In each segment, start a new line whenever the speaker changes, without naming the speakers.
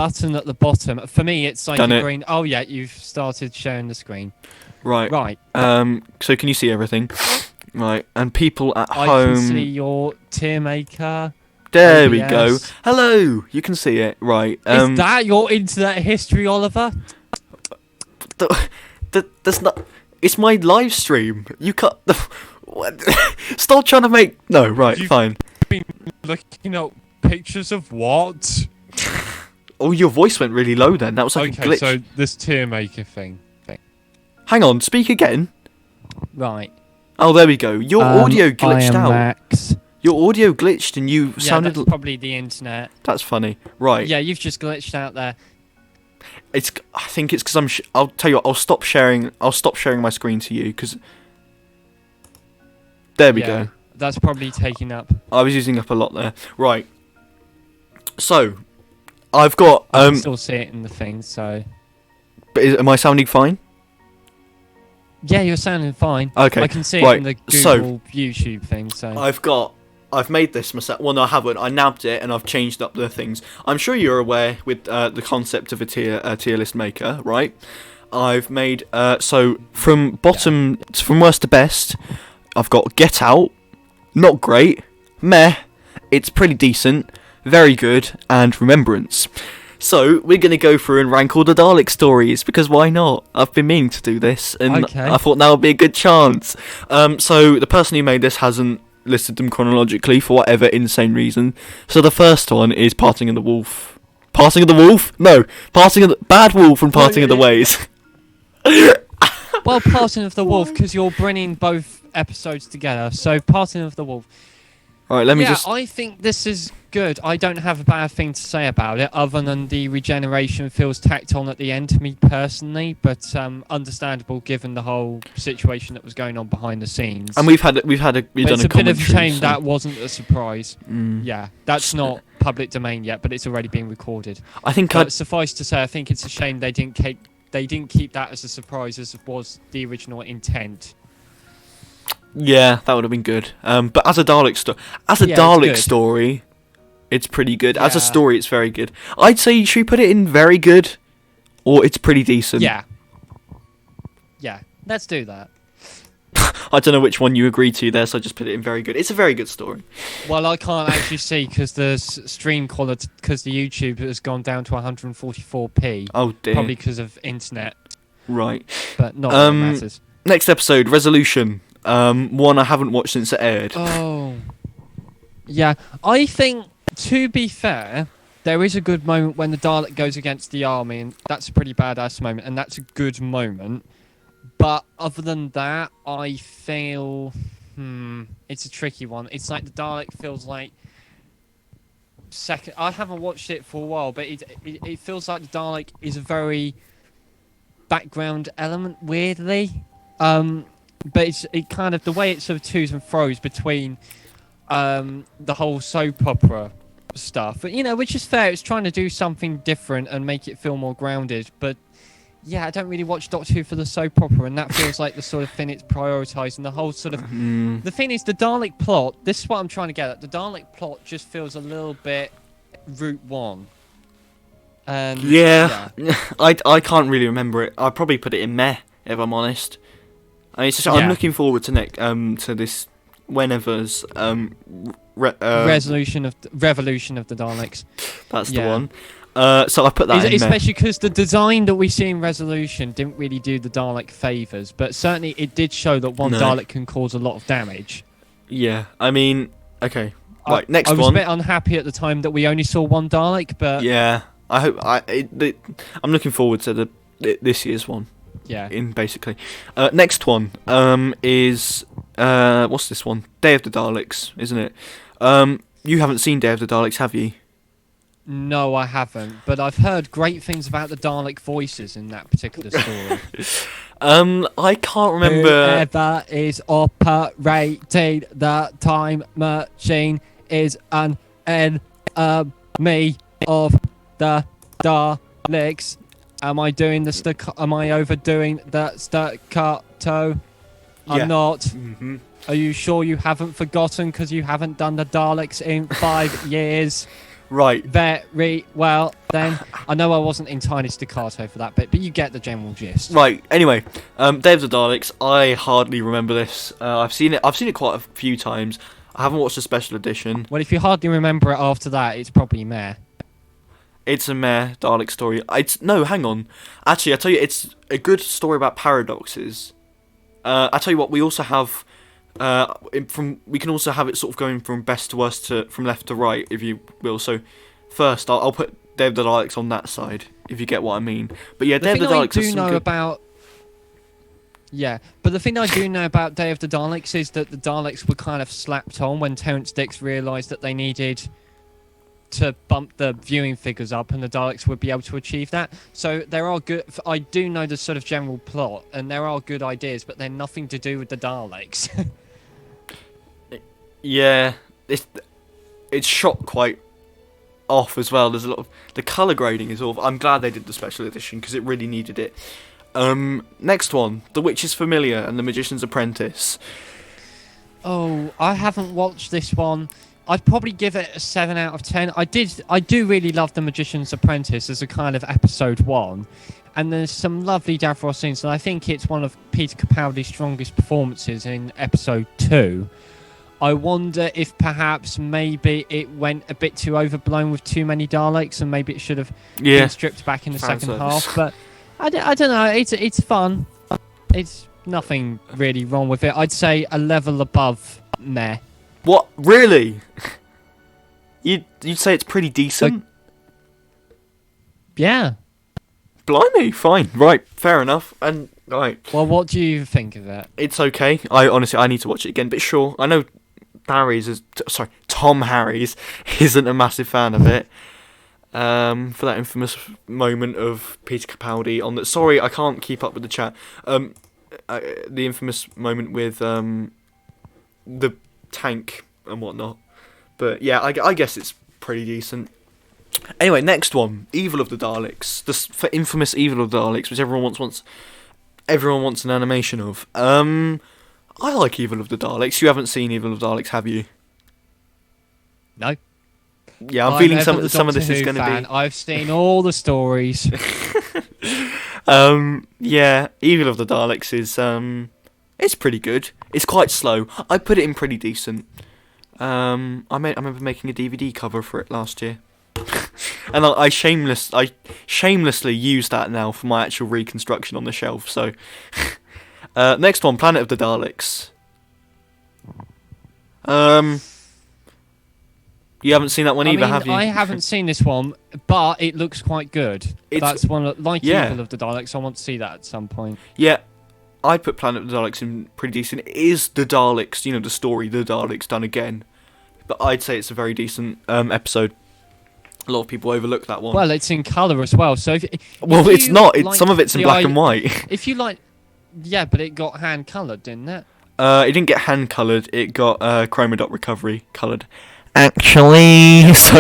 button at the bottom. For me, it's like
Done
a
it.
green. Oh yeah, you've started sharing the screen.
Right.
Right.
So can you see everything? Right. And people at
I
home.
can see your tier maker.
There we go.
OBS.
Hello. You can see it. Right.
Is that your internet history, Oliver?
That's not. It's my live stream. You cut the. What? Stop trying to make. No. Right.
You've
Fine.
been looking at pictures of what?
Oh, your voice went really low then. That was like a
Okay,
glitch.
so this tier maker thing.
Hang on. Speak again.
Right.
Oh, there we go. Your audio glitched out.
Max.
Your audio glitched and you
Yeah,
sounded.
that's probably the internet.
That's funny. Right.
Yeah, you've just glitched out there.
I think it's because I'm. I'll tell you what. I'll stop sharing. I'll stop sharing my screen to you because. There we go.
That's probably taking up.
I was using up a lot there. Right. So, I've got.
I can still see it in the thing. So.
But am I sounding fine?
Yeah, you're sounding fine.
Okay.
I can see
right.
it in the Google
So,
YouTube thing. So.
I've made this myself. Well, no, I haven't. I nabbed it and I've changed up the things. I'm sure you're aware with the concept of a tier list maker, right? I've made so from worst to best. I've got Get Out, not great, meh, it's pretty decent, very good, and Remembrance. So we're gonna go through and rank all the Dalek stories because why not? I've been meaning to do this, and
Okay.
I thought now would be a good chance. So the person who made this hasn't listed them chronologically for whatever insane reason. So the first one is Parting of the Wolf. Parting of the Wolf? No, Parting of the Bad Wolf and Parting of the Ways.
Well, Parting of the Wolf, because you're bringing both episodes together. So, Parting of the Wolf.
All right, let me
Yeah,
just.
I think this is good. I don't have a bad thing to say about it, other than the regeneration feels tacked on at the end to me personally, but understandable given the whole situation that was going on behind the scenes.
And we've done
it's
a
a bit of a
commentary.
shame
so-
that wasn't a surprise.
Mm.
Yeah, that's not public domain yet, but it's already been recorded.
I think
But suffice to say, I think it's a shame they didn't keep that as a surprise as was the original intent.
yeah, that would have been good. But as a Dalek story, it's pretty good. As a
Yeah.
story, it's very good. I'd say should we put it in very good, or it's pretty decent.
Yeah. Yeah, let's do that.
I don't know which one you agreed to there, so I just put it in very good. It's a very good story.
Well, I can't actually see because the stream quality, because the YouTube has gone down to 144p.
Oh dear.
Probably because of internet,
Right.
but not that it matters.
Next episode, Resolution. One I haven't watched since it aired.
Oh. Yeah, I think, to be fair, there is a good moment when the Dalek goes against the army, and that's a pretty badass moment, and that's a good moment. But other than that, I feel... it's a tricky one. It's like the Dalek feels like... I haven't watched it for a while, but it feels like the Dalek is a very background element, weirdly. But it kind of... The way it sort of twos and fro's between the whole soap opera stuff, which is fair. It's trying to do something different and make it feel more grounded, but... Yeah, I don't really watch Doctor Who for the soap opera, and that feels like the sort of thing it's prioritised, and the whole sort of... The thing is, the Dalek plot, this is what I'm trying to get at, the Dalek plot just feels a little bit Route 1. And
Yeah. I can't really remember it. I'd probably put it in meh, if I'm honest. I'm looking forward to this whenever's
Revolution of the Daleks.
That's the one. So I put that in
especially because the design that we see in Resolution didn't really do the Dalek favours, but certainly it did show that one Dalek can cause a lot of damage.
Yeah, I mean, okay. Right, next one.
I was a bit unhappy at the time that we only saw one Dalek, but...
Yeah, I hope... I'm looking forward to this year's one.
Yeah.
Basically. Next one is... what's this one? Day of the Daleks, isn't it? You haven't seen Day of the Daleks, have you?
No, I haven't, but I've heard great things about the Dalek voices in that particular story.
I can't remember...
Whoever is operating the time machine is an enemy of the Daleks. Am I doing the Am I overdoing the staccato? I'm
Yeah.
not.
Mm-hmm.
Are you sure you haven't forgotten because you haven't done the Daleks in 5 years?
Right.
Very well. Then I know I wasn't entirely staccato for that bit, but you get the general gist.
Right. Anyway, Day of the Daleks. I hardly remember this. I've seen it. I've seen it quite a few times. I haven't watched the special edition.
Well, if you hardly remember it after that, it's probably meh.
It's a meh Dalek story. No, hang on. Actually, I tell you, it's a good story about paradoxes. I tell you what. We also have. We can also have it sort of going from best to worst from left to right, if you will. So, first, I'll put Day of the Daleks on that side, if you get what I mean. But yeah, Day of the Daleks is some good...
Yeah, but the thing I do know about Day of the Daleks is that the Daleks were kind of slapped on when Terrence Dicks realised that they needed to bump the viewing figures up, and the Daleks would be able to achieve that. So there are good... I do know the sort of general plot, and there are good ideas, but they're nothing to do with the Daleks.
Yeah, it's shot quite off as well. There's a lot of... The colour grading is awful. I'm glad they did the special edition, because it really needed it. Next one, The Witch's Familiar and The Magician's Apprentice.
Oh, I haven't watched this one. I'd probably give it a 7 out of 10. I do really love The Magician's Apprentice as a kind of episode 1. And there's some lovely Davros scenes, and I think it's one of Peter Capaldi's strongest performances in episode 2. I wonder if perhaps maybe it went a bit too overblown with too many Daleks, and maybe it should have been stripped back in the second half. But I don't know. It's fun. It's nothing really wrong with it. I'd say a level above meh.
What? Really? You'd say it's pretty decent?
Yeah.
Blimey, fine. Right, fair enough. And right.
Well, what do you think of it?
It's okay. I need to watch it again, but sure. I know Tom Harries isn't a massive fan of it. For that infamous moment of Peter Capaldi on the... Sorry, I can't keep up with the chat. The infamous moment with the tank and whatnot. But yeah, I guess it's pretty decent. Anyway, next one, Evil of the Daleks. The infamous Evil of the Daleks, which everyone wants an animation of. I like Evil of the Daleks. You haven't seen Evil of the Daleks, have you?
No.
Yeah, I'm feeling some of this is going to be...
I've seen all the stories.
Yeah, Evil of the Daleks is it's pretty good. It's quite slow. I put it in pretty decent. I remember making a DVD cover for it last year. And I shamelessly use that now for my actual reconstruction on the shelf. So, next one, Planet of the Daleks. You haven't seen that one either, have you?
I haven't seen this one, but it looks quite good. That's one Evil of the Daleks. I want to see that at some point.
Yeah, I put Planet of the Daleks in pretty decent. It is the Daleks, the story, the Daleks done again. But I'd say it's a very decent episode. A lot of people overlook that one.
Well, it's in colour as well. So
it's not. Some of it's in black and white.
If you like, yeah, but it got hand coloured, didn't it?
It didn't get hand coloured. It got chroma dot recovery coloured. Actually, so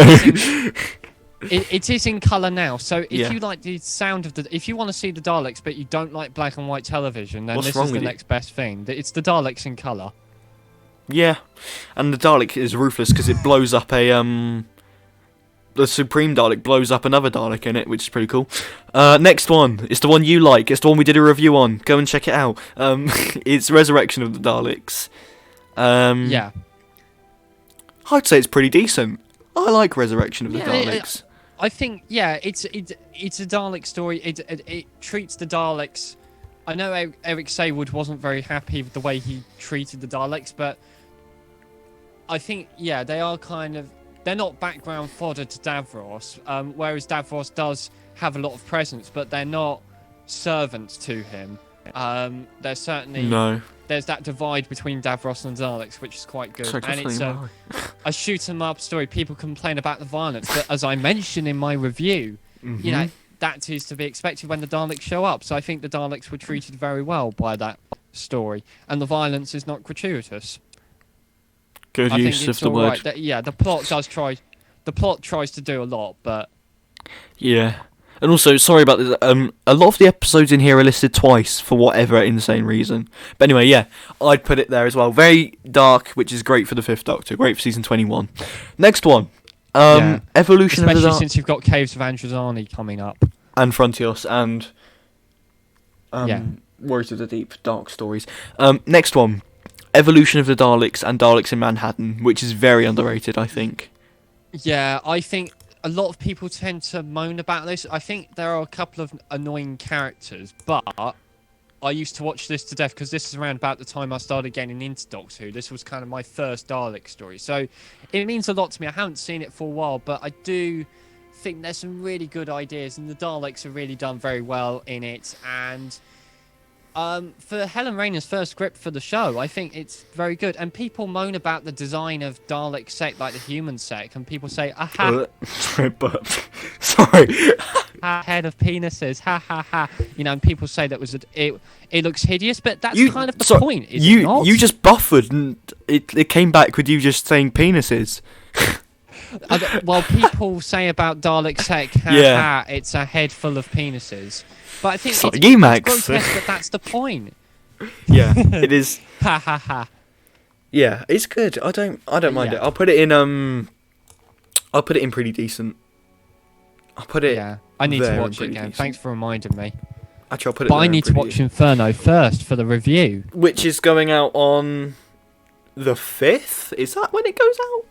it is in colour now. So if you like the sound of if you want to see the Daleks, but you don't like black and white television, then this is the next best thing. It's the Daleks in colour. Yeah,
and the Dalek is ruthless because it blows up the Supreme Dalek blows up another Dalek in it, which is pretty cool. Next one. It's the one you like. It's the one we did a review on. Go and check it out. It's Resurrection of the Daleks.
Yeah.
I'd say it's pretty decent. I like Resurrection of the Daleks.
I think, it's a Dalek story. It treats the Daleks... I know Eric Saywood wasn't very happy with the way he treated the Daleks, but I think, they are kind of... They're not background fodder to Davros, whereas Davros does have a lot of presence, but they're not servants to him. There's certainly...
No.
There's that divide between Davros and Daleks, which is quite good. And it's a shoot-'em-up story. People complain about the violence, but as I mentioned in my review, that is to be expected when the Daleks show up. So I think the Daleks were treated very well by that story, and the violence is not gratuitous.
Good use of the word.
The plot does try. The plot tries to do a lot, but
yeah. And also, sorry about this. A lot of the episodes in here are listed twice for whatever insane reason. But anyway, I'd put it there as well. Very dark, which is great for the Fifth Doctor. Great for season 21. Next one,
Yeah.
Evolution of the
Especially
Daleks
since you've got Caves of Androzani coming up.
and Frontios and
Yeah.
Warriors of the Deep, Dark Stories. Next one, Evolution of the Daleks and Daleks in Manhattan, which is very underrated, I think.
Yeah, I think a lot of people tend to moan about this. I think there are a couple of annoying characters, but I used to watch this to death because this is around about the time I started getting into Doctor Who. This was kind of my first Dalek story. So it means a lot to me. I haven't seen it for a while, but I do think there's some really good ideas, and the Daleks are really done very well in it. And for Helen Rayner's first script for the show, I think it's very good. And people moan about the design of Dalek sect, like the human sect, and people say, aha,
Sorry, but sorry.
head of penises, ha ha ha. You know, and people say that it looks hideous, but that's kind of the point, is it not?
You just buffered, and it came back with you just saying penises.
Well, people say about Dalek sect, ha ha, it's a head full of penises. But I think it's grotesque, but that's the point.
Yeah, it is.
Ha ha ha.
Yeah, it's good. I don't mind it. I'll put it in pretty decent. I'll put it.
Yeah, I need to watch it again.
Decent.
Thanks for reminding me.
Actually, I'll put it.
But I need to watch Inferno first for the review,
which is going out on the 5th. Is that when it goes out?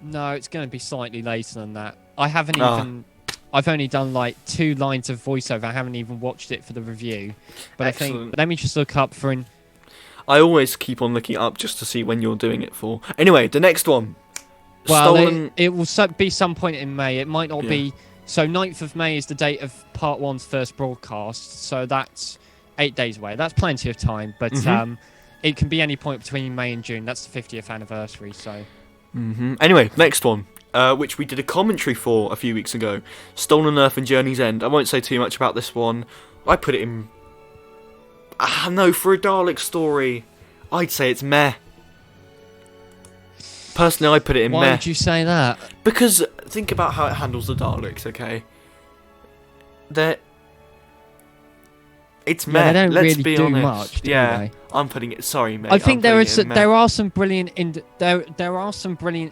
No, it's going to be slightly later than that. I haven't even. I've only done like 2 lines of voiceover. I haven't even watched it for the review. But
Excellent.
I think. Let me just look up for an.
I always keep on looking up just to see when you're doing it for. Anyway, the next one.
Well, it will be some point in May. It might not be. So 9th of May is the date of Part 1's first broadcast. So that's 8 days away. That's plenty of time. But it can be any point between May and June. That's the 50th anniversary. So.
Anyway, next one. Which we did a commentary for a few weeks ago. Stolen Earth and Journey's End. I won't say too much about this one. I put it in... no, for a Dalek story, I'd say it's meh. Personally, I put it in meh.
Why would you say that?
Because think about how it handles the Daleks, okay? It's meh.
Yeah, they don't
Let's
really
be
do
honest.
much, do
yeah,
they?
I'm putting it. Sorry, mate.
I think there are some brilliant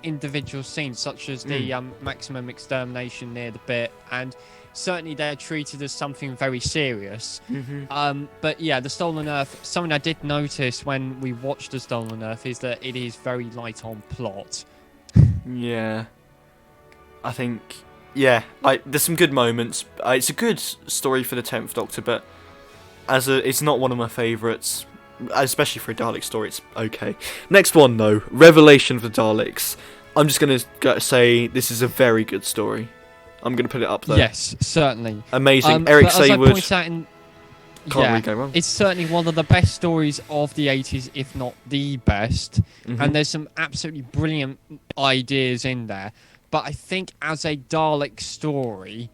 individual scenes, such as the maximum extermination near the bit, and certainly they're treated as something very serious. But yeah, the Stolen Earth. Something I did notice when we watched the Stolen Earth is that it is very light on plot.
Yeah, I think. Yeah, like there's some good moments. It's a good story for the 10th Doctor, but it's not one of my favourites, especially for a Dalek story. It's okay. Next one though, Revelation of the Daleks. I'm just gonna say this is a very good story. I'm gonna put it up there.
Yes, certainly.
Amazing. Eric
Saywood. As I point out
can't really go wrong.
It's certainly one of the best stories of the 80s, if not the best. And there's some absolutely brilliant ideas in there. But I think as a Dalek story,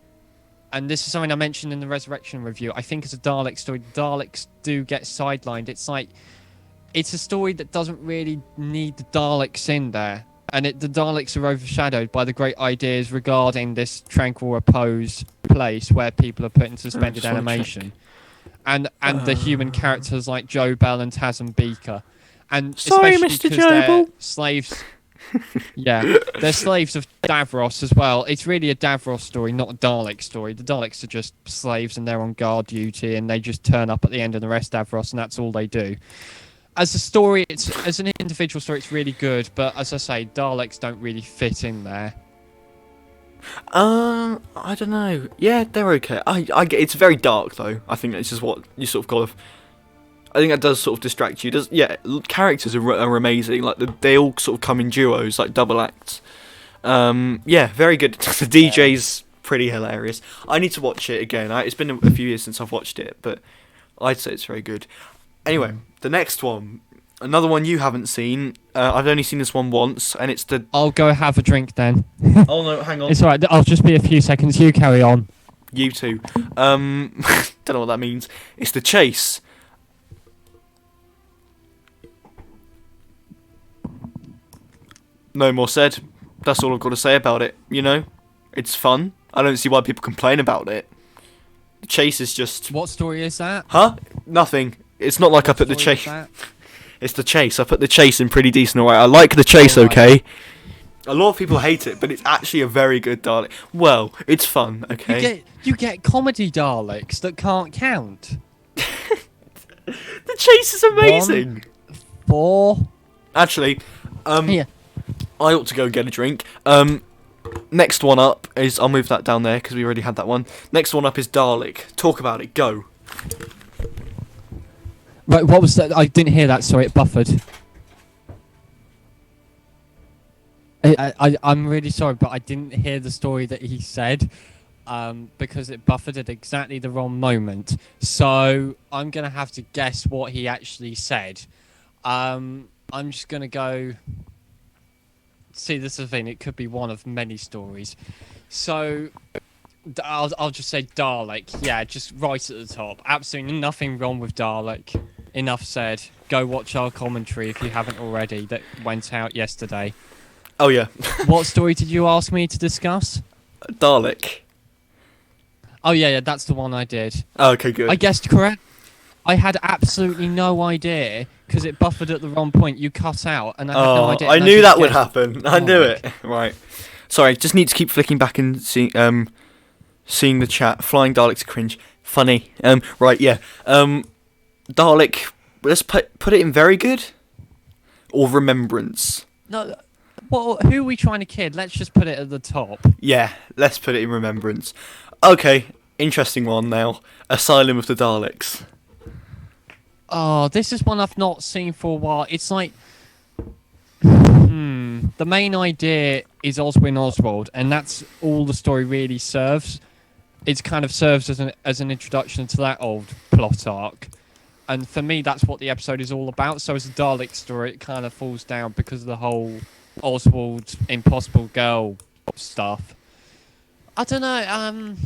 and this is something I mentioned in the Resurrection review, I think as a Dalek story, Daleks do get sidelined. It's a story that doesn't really need the Daleks in there. And the Daleks are overshadowed by the great ideas regarding this tranquil repose place where people are put in suspended animation. And the human characters like Joe Bell and Tasm Beaker. And
sorry,
especially
Mr. Joe
slaves... Yeah, they're slaves of Davros as well. It's really a Davros story, not a Dalek story. The Daleks are just slaves and they're on guard duty and they just turn up at the end of the rest of Davros and that's all they do. As a story, as an individual story, it's really good, but as I say, Daleks don't really fit in there.
I don't know. Yeah, they're okay. I get it's very dark though. I think this is what you sort of got to... I think that does sort of distract you. Characters are amazing. Like they all sort of come in duos, like double acts. Yeah, very good. The DJ's pretty hilarious. I need to watch it again. It's been a few years since I've watched it, but I'd say it's very good. Anyway, the next one, another one you haven't seen. I've only seen this one once, and it's the...
I'll go have a drink then.
Oh no, hang on.
It's alright, I'll just be a few seconds. You carry on.
You too. Don't know what that means. It's The Chase. No more said. That's all I've got to say about it, you know? It's fun. I don't see why people complain about it. The Chase is just...
What story is that?
Huh? Nothing. It's not like I put The Chase... It's The Chase. I put The Chase in pretty decent, alright. I like The Chase, okay? A lot of people hate it, but it's actually a very good Dalek. Well, it's fun, okay?
You get comedy Daleks that can't count.
The chase is amazing.
4.
Actually,
Yeah.
I ought to go and get a drink. Next one up is... I'll move that down there because we already had that one. Next one up is Dalek. Talk about it. Go.
Right, what was that? I didn't hear that. Sorry, it buffered. I'm really sorry, but I didn't hear the story that he said because it buffered at exactly the wrong moment. So I'm going to have to guess what he actually said. I'm just going to go... See, this is the thing. It could be one of many stories. So I'll just say Dalek. Yeah, just right at the top. Absolutely nothing wrong with Dalek. Enough said. Go watch our commentary if you haven't already. That went out yesterday.
Oh, yeah.
What story did you ask me to discuss?
Dalek.
Oh, yeah, that's the one I did.
Oh, okay, good.
I guessed correct. I had absolutely no idea because it buffered at the wrong point. You cut out, and I had no idea.
I
and
knew
just
that would
guessed
happen. I knew it. Right. Sorry, just need to keep flicking back and seeing the chat. Flying Daleks are cringe. Funny. Right, yeah. Dalek. Let's put it in very good, or remembrance.
No, well, who are we trying to kid? Let's just put it at the top.
Yeah, let's put it in remembrance. Okay, interesting one now. Asylum of the Daleks.
Oh, this is one I've not seen for a while. It's like, the main idea is Oswin Oswald, and that's all the story really serves. It kind of serves as an introduction to that old plot arc. And for me, that's what the episode is all about. So as a Dalek story, it kind of falls down because of the whole Oswald Impossible Girl stuff. I don't know,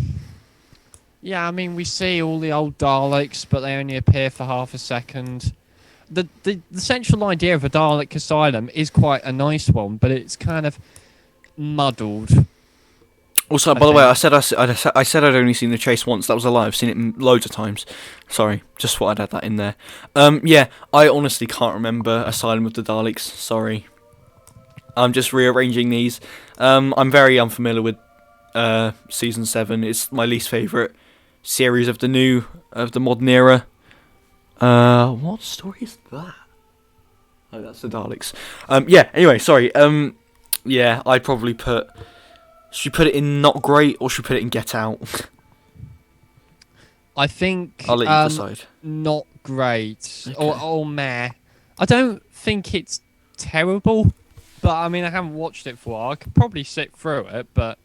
yeah, I mean, we see all the old Daleks, but they only appear for half a second. The central idea of a Dalek asylum is quite a nice one, but it's kind of muddled.
Also, by the way, I said I'd only seen The Chase once. That was a lie. I've seen it loads of times. Sorry, just thought I'd add that in there. Yeah, I honestly can't remember Asylum of the Daleks. Sorry. I'm just rearranging these. I'm very unfamiliar with season 7. It's my least favourite series of the modern era. What story is that? Oh, that's the Daleks. Yeah, anyway, sorry. Yeah, I'd probably should we put it in not great, or should we put it in Get Out?
I think
I'll let you decide.
Not great.
Okay.
Or meh. I don't think it's terrible, but I mean, I haven't watched it for a while. I could probably sit through it, but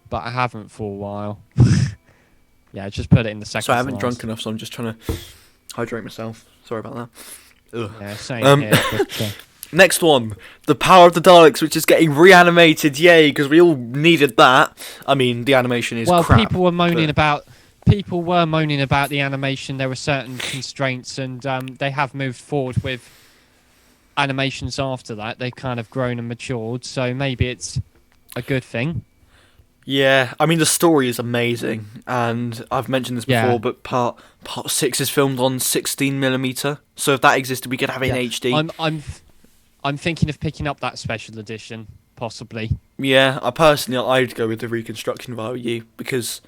but I haven't for a while. Yeah, just put it in the second.
So I haven't drunk enough, so I'm just trying to hydrate myself. Sorry about that. Ugh.
Yeah, same here. But,
next one, The Power of the Daleks, which is getting reanimated. Yay, because we all needed that. I mean, the animation is crap.
Well, people were moaning about the animation. There were certain constraints, and they have moved forward with animations after that. They've kind of grown and matured, so maybe it's a good thing.
Yeah, I mean, the story is amazing, and I've mentioned this before,
Yeah.
but part 6 is filmed on 16mm, so if that existed, we could have it in HD.
I'm thinking of picking up that special edition, possibly.
Yeah, I'd go with the reconstruction if I were you, because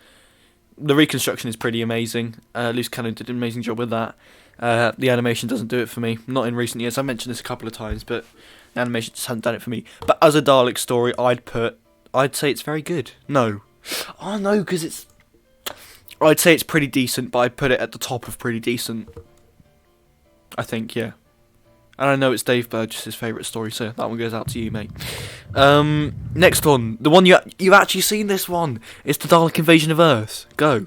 the reconstruction is pretty amazing. Luce Cannon did an amazing job with that. The animation doesn't do it for me, not in recent years. I mentioned this a couple of times, but the animation just hasn't done it for me. But as a Dalek story, I'd say it's very good. No. Oh, no, because I'd say it's pretty decent, but I'd put it at the top of pretty decent. I think, yeah. And I know it's Dave Burgess' favourite story, so that one goes out to you, mate. Next one. The one you've actually seen this one. It's the Dalek Invasion of Earth. Go.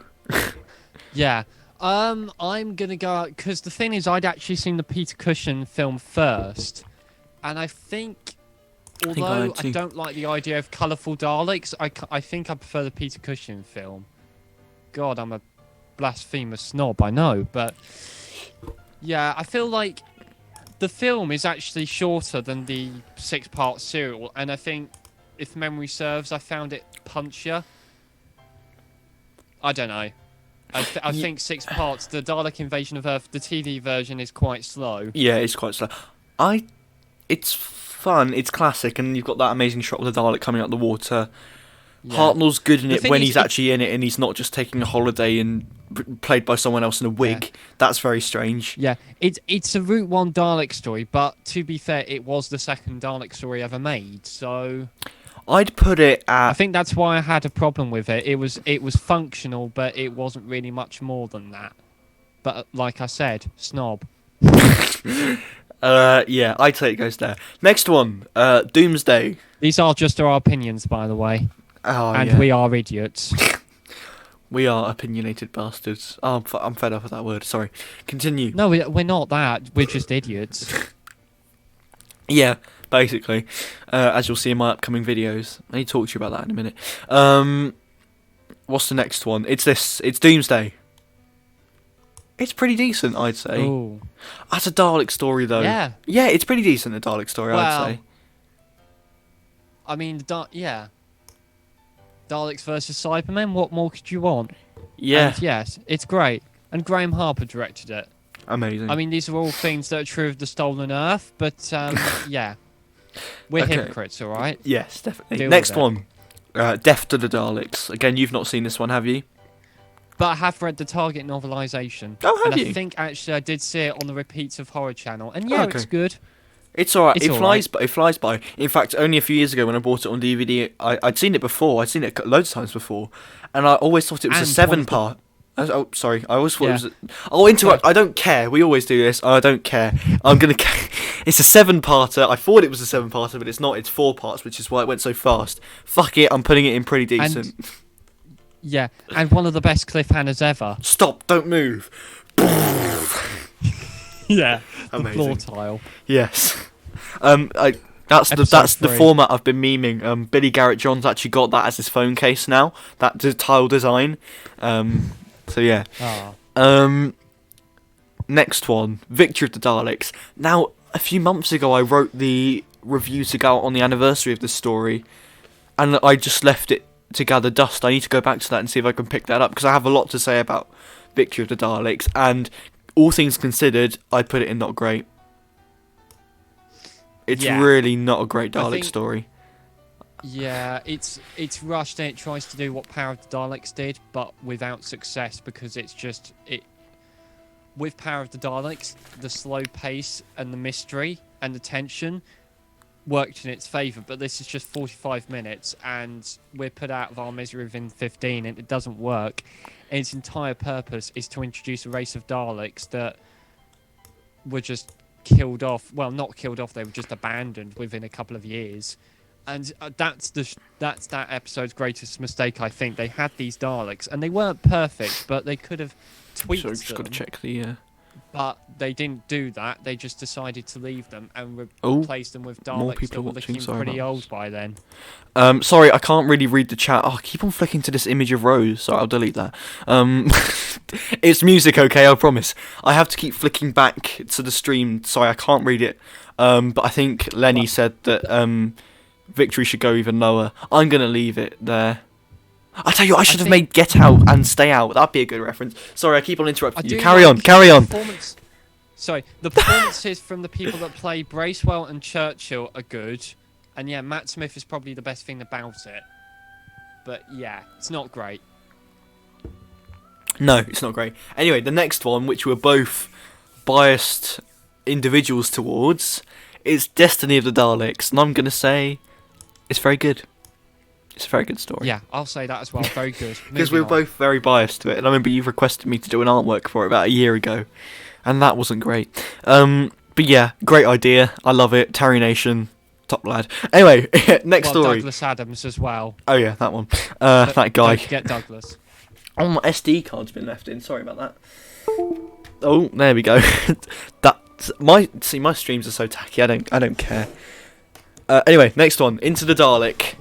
Yeah. I'm going to go... Because the thing is, I'd actually seen the Peter Cushing film first. And I think... Although I don't like the idea of colourful Daleks, I think I prefer the Peter Cushing film. God, I'm a blasphemous snob, I know, but... Yeah, I feel like the film is actually shorter than the 6-part serial, and I think, if memory serves, I found it punchier. I don't know. I think 6 parts, the Dalek Invasion of Earth, the TV version is quite slow.
Yeah, it's quite slow. I it's fun, it's classic, and you've got that amazing shot of the Dalek coming out of the water.
Yeah.
Hartnell's good in
The
it
thing
when
is,
he's actually in it, and he's not just taking a holiday and played by someone else in a wig. That's very strange.
Yeah, it's a Route One Dalek story, but to be fair, it was the second Dalek story ever made. So
I'd put it
I
at.
think that's why I had a problem with it. It was functional, but it wasn't really much more than that. But like I said, snob.
Yeah, I'd say it goes there. Next one, Doomsday.
These are just our opinions, by the way,
Oh,
and
yeah.
we are idiots.
We are opinionated bastards. Oh, I'm fed up with that word. Sorry. Continue.
No, we're not that. We're just idiots.
Yeah, basically. As you'll see in my upcoming videos. I need to talk to you about that in a minute. What's the next one? It's this. It's Doomsday. It's pretty decent, I'd say.
Ooh.
That's a Dalek story, though.
Yeah.
Yeah, it's pretty decent, a Dalek story, I'd
Well,
say.
I mean, yeah. Daleks versus Cybermen. What more could you want?
Yeah.
And yes, it's great. And Graham Harper directed it.
Amazing.
I mean, these are all things that are true of the Stolen Earth, but yeah, we're
Okay.
hypocrites, all right.
Yes, definitely.
Deal
Next
with it.
one. Death to the Daleks. Again, you've not seen this one, have you?
But I have read the Target novelisation.
Oh, have
and
you?
I think actually I did see it on the repeats of Horror Channel, and yeah,
Okay.
it's good.
It's alright.
It's
It
all
flies, but it flies by. In fact, only a few years ago when I bought it on DVD, I'd seen it before. I'd seen it loads of times before, and I always thought it was a
And
7-part. Oh, sorry. I always thought
Yeah.
it was. I'll interrupt. I don't care. We always do this. I don't care. I'm gonna. It's a 7-parter. I thought it was a 7-parter, but it's not. It's 4 parts, which is why it went so fast. Fuck it. I'm putting it in pretty decent.
Yeah, and one of the best cliffhangers ever.
Stop! Don't move.
Yeah, the
Amazing.
floor tile.
Yes. That's
Episode
the
3.
format I've been memeing. Billy Garrett John's actually got that as his phone case now. That tile design. So yeah.
Ah.
Next one, Victory of the Daleks. Now, a few months ago, I wrote the review to go out on the anniversary of this story, and I just left it to gather dust. I need to go back to that and see if I can pick that up, because I have a lot to say about Victory of the Daleks, and all things considered, I'd put it in not great. It's
Yeah.
really not a great
I
Dalek
think-
story.
Yeah, it's rushed and it tries to do what Power of the Daleks did, but without success because it's just it. With Power of the Daleks, the slow pace and the mystery and the tension worked in its favour, but this is just 45 minutes and we're put out of our misery within 15 and it doesn't work. And its entire purpose is to introduce a race of Daleks that were just killed off. Well, not killed off, they were just abandoned within a couple of years. And that's that episode's greatest mistake, I think. They had these Daleks, and they weren't perfect, but they could have tweaked
So just got to
them.
check the.
But they didn't do that. They just decided to leave them and
Oh,
replace them with
more
Daleks
people
that were
watching,
looking
sorry
pretty
about
old
this.
by then.
Sorry, I can't really read the chat. Oh, I keep on flicking to this image of Rose, so I'll delete that. It's music, okay, I promise. I have to keep flicking back to the stream. Sorry, I can't read it. But I think Lenny said that Victory should go even lower. I'm gonna leave it there. I tell you, I should have made Get Out and Stay Out. That'd be a good reference. Sorry, I keep on interrupting you. Carry on.
Sorry, the performances from the people that play Bracewell and Churchill are good. And yeah, Matt Smith is probably the best thing about it. But yeah, it's not great.
No, it's not great. Anyway, the next one, which we're both biased individuals towards, is Destiny of the Daleks. And I'm going to say it's very good. It's a very good story.
Yeah, I'll say that as well. Very good.
Because we're both very biased to it. And I remember you requested me to do an artwork for it about a year ago. And that wasn't great. But yeah, great idea. I love it. Terry Nation, top lad. Anyway, next story.
Douglas Adams as well.
Oh yeah, that one. That guy.
Don't forget Douglas.
Oh, my SD card's been left in. Sorry about that. Oh, there we go. My streams are so tacky. I don't care. Anyway, next one. Into the Dalek.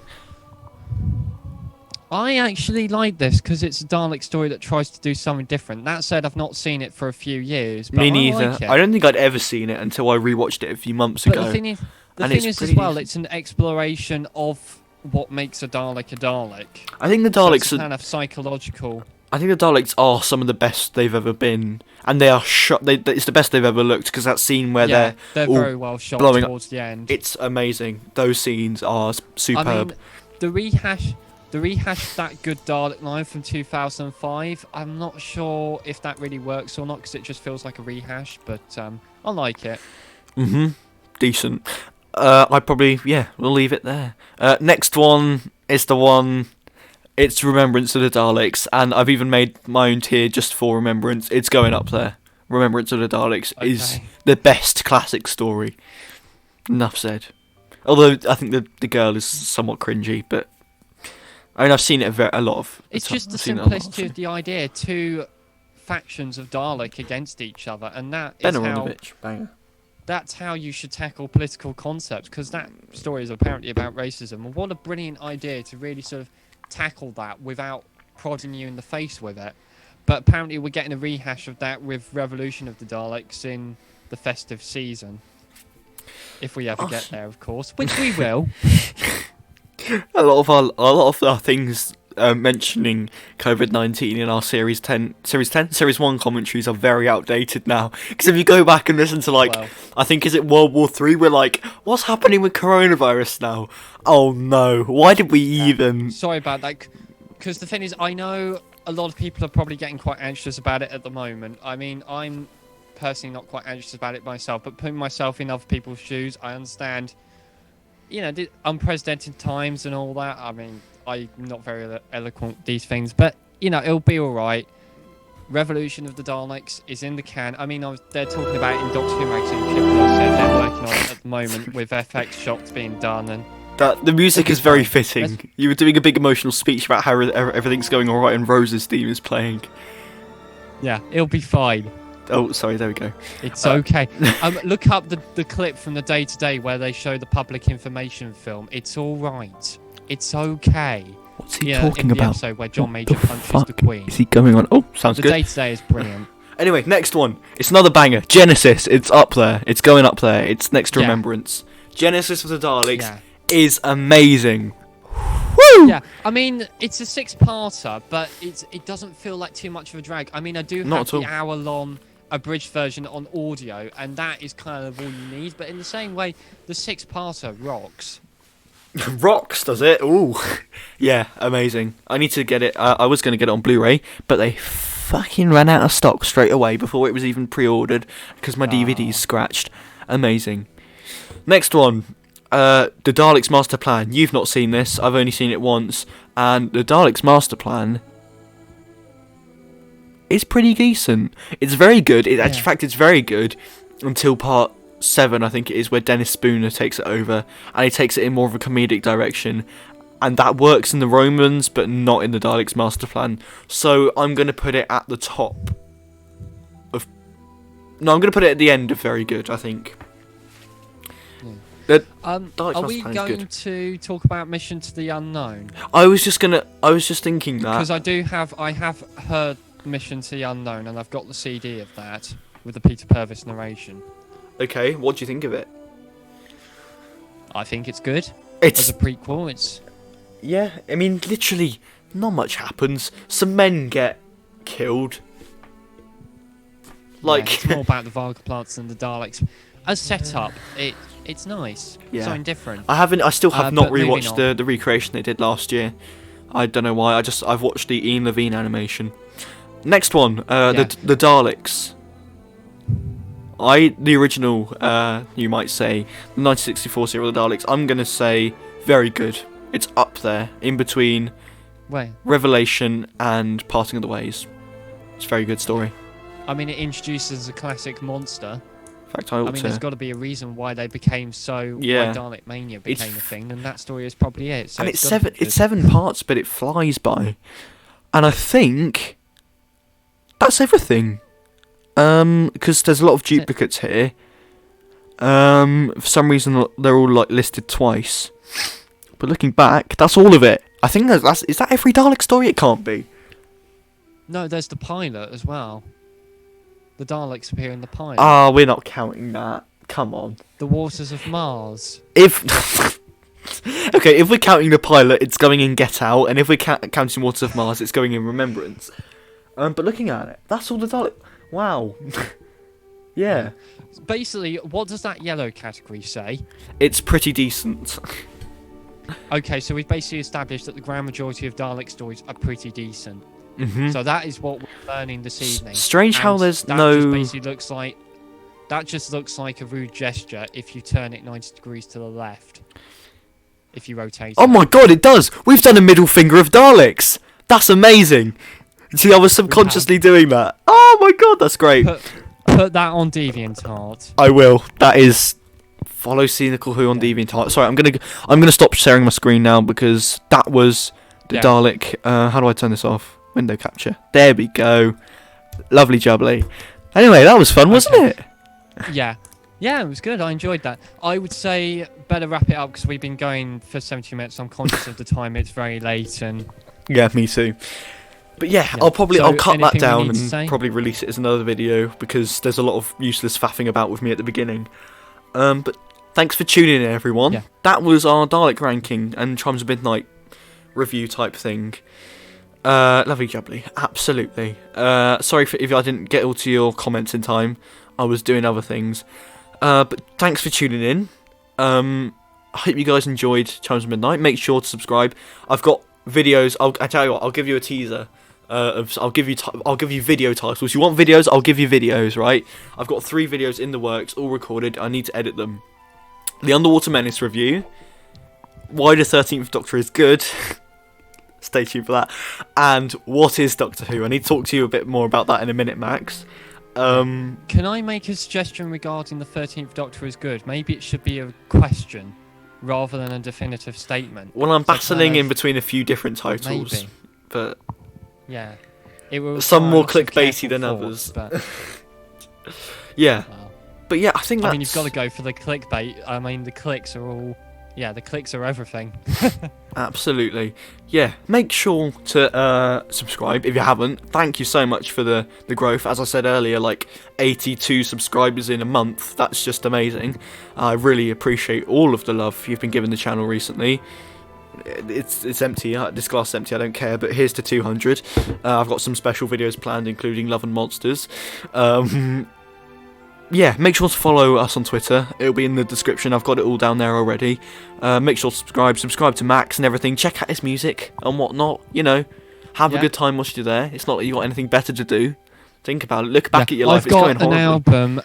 I actually like this because it's a Dalek story that tries to do something different. That said, I've not seen it for a few years. But
Me
I
neither.
like it.
I don't think I'd ever seen it until I rewatched it a few months
But
ago.
the thing is,
and
as
it's
well,
pretty
it's an exploration of what makes a Dalek a Dalek.
I think the
So
Daleks
it's a
are.
kind of psychological.
I think the Daleks are some of the best they've ever been, and they are it's the best they've ever looked, because that scene where
they're
all
very well shot
blowing up,
towards the end.
it's amazing. Those scenes are superb.
I mean, the rehash of that good Dalek line from 2005. I'm not sure if that really works or not, because it just feels like a rehash. But I like it.
Decent. We'll leave it there. Next one is the one. It's Remembrance of the Daleks, and I've even made my own tier just for Remembrance. It's going up there. Remembrance of the Daleks is the best classic story. Enough said. Although I think the girl is somewhat cringy, but I mean I've seen it a lot of.
It's just the simplicity of the idea: two factions of Dalek against each other, and that's how you should tackle political concepts. Because that story is apparently about racism, and what a brilliant idea to really sort of tackle that without prodding you in the face with it. But apparently we're getting a rehash of that with Revolution of the Daleks in the festive season, if we ever get there, of course, which we will.
a lot of our things mentioning COVID-19 in our Series 1 commentaries are very outdated now. Because if you go back and listen to I think is it World War 3, we're like, what's happening with coronavirus now? Oh no, why did we even?
Sorry about that. Because the thing is, I know a lot of people are probably getting quite anxious about it at the moment. I mean, I'm personally not quite anxious about it myself, but putting myself in other people's shoes, I understand, the unprecedented times and all that. I mean, I'm not very eloquent with these things, but it'll be all right. Revolution of the Daleks is in the can. I mean, they're talking about it in Doctor Who magazine. Kipler said they're working on it at the moment with FX shots being done, and
the music is very fitting. You were doing a big emotional speech about how everything's going all right, and Rose's theme is playing.
Yeah, it'll be fine.
Oh, sorry, there we go.
It's okay. Look up the clip from the Day to Day where they show the public information film. It's all right. It's okay.
What's he talking
in the
about?
Episode where John Major punches the Queen.
Is he going on? Oh, sounds good.
The Day to Day is brilliant.
Anyway, next one. It's another banger. Genesis. It's up there. It's going up there. It's next to Remembrance. Genesis of the Daleks is amazing. Woo!
Yeah, I mean, it's a 6-parter, but it doesn't feel like too much of a drag. I mean, I do have the hour-long abridged version on audio, and that is kind of all you need. But in the same way, the 6-parter rocks.
Rocks, does it? Ooh. Yeah, amazing. I need to get it. I was going to get it on Blu-ray, but they fucking ran out of stock straight away before it was even pre-ordered because my DVD's scratched. Amazing. Next one. The Daleks Master Plan. You've not seen this. I've only seen it once. And the Daleks Master Plan is pretty decent. It's very good. In fact, it's very good until part 7, I think it is, where Dennis Spooner takes it over, and he takes it in more of a comedic direction, and that works in the Romans but not in the Daleks Master Plan. So I'm going to put it at the top of I'm going to put it at the end of very good, I think.
Are we going to talk about Mission to the Unknown?
I was just thinking that,
because I have heard Mission to the Unknown, and I've got the CD of that with the Peter Purvis narration.
Okay, what do you think of it?
I think it's good. As a prequel,
yeah. I mean, literally, not much happens. Some men get killed.
It's more about the Varga plants than the Daleks. As set up, it's nice. Yeah. Something different.
I still have not rewatched the recreation they did last year. I don't know why. I've watched the Ian Levine animation. Next one, the Daleks. The original, you might say, the 1964 serial The Daleks, I'm going to say very good. It's up there, in between Revelation and Parting of the Ways. It's a very good story.
I mean, it introduces a classic monster.
In fact, I mean,
there's got to be a reason why they became so... Why Dalek Mania became a thing, and that story is probably it. So
and it's 7 parts, but it flies by. And I think that's everything. Because there's a lot of duplicates here. For some reason, they're all listed twice. But looking back, that's all of it. I think is that every Dalek story? It can't be.
No, there's the pilot as well. The Daleks appear in the pilot.
Ah, we're not counting that. Come on.
The Waters of Mars.
If we're counting the pilot, it's going in Get Out, and if we're counting Waters of Mars, it's going in Remembrance. But looking at it, that's all the Dalek. Wow. Yeah.
Basically, what does that yellow category say?
It's pretty decent.
Okay, so we've basically established that the grand majority of Dalek stories are pretty decent.
Mhm.
So that is what we're learning this evening.
Strange how
And
there's
that
no.
Just basically looks like that just looks like a rude gesture if you turn it 90 degrees to the left. If you rotate
Oh
it.
my god, it does! We've done a middle finger of Daleks! That's amazing! See, I was subconsciously doing that. Oh my god, that's great.
Put that on DeviantArt.
I will. That is follow Cynical Who on DeviantArt. Sorry, I'm gonna stop sharing my screen now because that was the Dalek. How do I turn this off? Window capture. There we go. Lovely jubbly. Anyway, that was fun, wasn't it?
Yeah. Yeah, it was good. I enjoyed that. I would say better wrap it up because we've been going for 70 minutes. I'm conscious of the time. It's very late and...
Yeah, me too. But yeah,
Yeah.
I'll cut that
anything we
down
need to
and
say?
probably release it as another video because there's a lot of useless faffing about with me at the beginning. But thanks for tuning in, everyone.
Yeah.
That was our Dalek ranking and Chimes of Midnight review type thing. Lovely jubbly, absolutely. Sorry if I didn't get all to your comments in time. I was doing other things. But thanks for tuning in. I hope you guys enjoyed Chimes of Midnight. Make sure to subscribe. I've got videos. I tell you what. I'll give you a teaser. I'll give you video titles. You want videos? I'll give you videos. Right? I've got 3 videos in the works, all recorded. I need to edit them. The Underwater Menace review. Why the 13th Doctor is good. Stay tuned for that. And what is Doctor Who? I need to talk to you a bit more about that in a minute, Max.
Can I make a suggestion regarding the 13th Doctor is good? Maybe it should be a question rather than a definitive statement.
Well, I'm
So
battling
kind of-
in between a few different titles.
Maybe.
But
Yeah. It will
some
require
more
lots of
clickbaity
careful
than
thought,
others.
But,
yeah.
well,
But yeah, I think that's...
I mean, you've got to go for the clickbait. I mean, the clicks are all... Yeah, the clicks are everything.
Absolutely. Yeah, make sure to subscribe if you haven't. Thank you so much for the growth. As I said earlier, like 82 subscribers in a month. That's just amazing. I really appreciate all of the love you've been giving the channel recently. It's empty. This glass is empty. I don't care. But here's to 200. I've got some special videos planned, including Love and Monsters. Yeah, make sure to follow us on Twitter. It'll be in the description. I've got it all down there already. Make sure to subscribe to Max and everything. Check out his music and whatnot. You know, have a good time whilst you're there. It's not like you got anything better to do. Think about it. Look back at your life.
I've
It's going
got an
horribly.
album.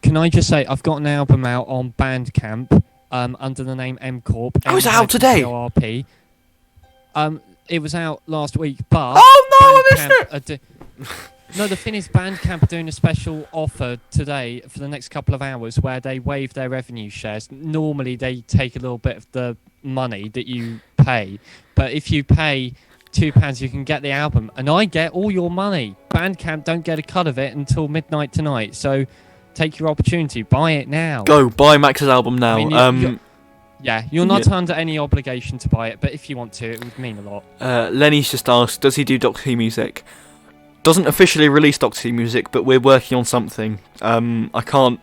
Can I just say, I've got an album out on Bandcamp under the name M Corp.
Oh, is it out today?
M-C-O-R-P. It was out last week, but...
Oh no, I missed it!
No, the thing is, Bandcamp are doing a special offer today for the next couple of hours where they waive their revenue shares. Normally, they take a little bit of the money that you pay, but if you pay £2, you can get the album, and I get all your money. Bandcamp don't get a cut of it until midnight tonight, so take your opportunity. Buy it now.
Go buy Max's album now.
I mean, you're not under any obligation to buy it, but if you want to, it would mean a lot.
Lenny's just asked, does he do Doctor Who music? Doesn't officially release Doctor Who music, but we're working on something. I can't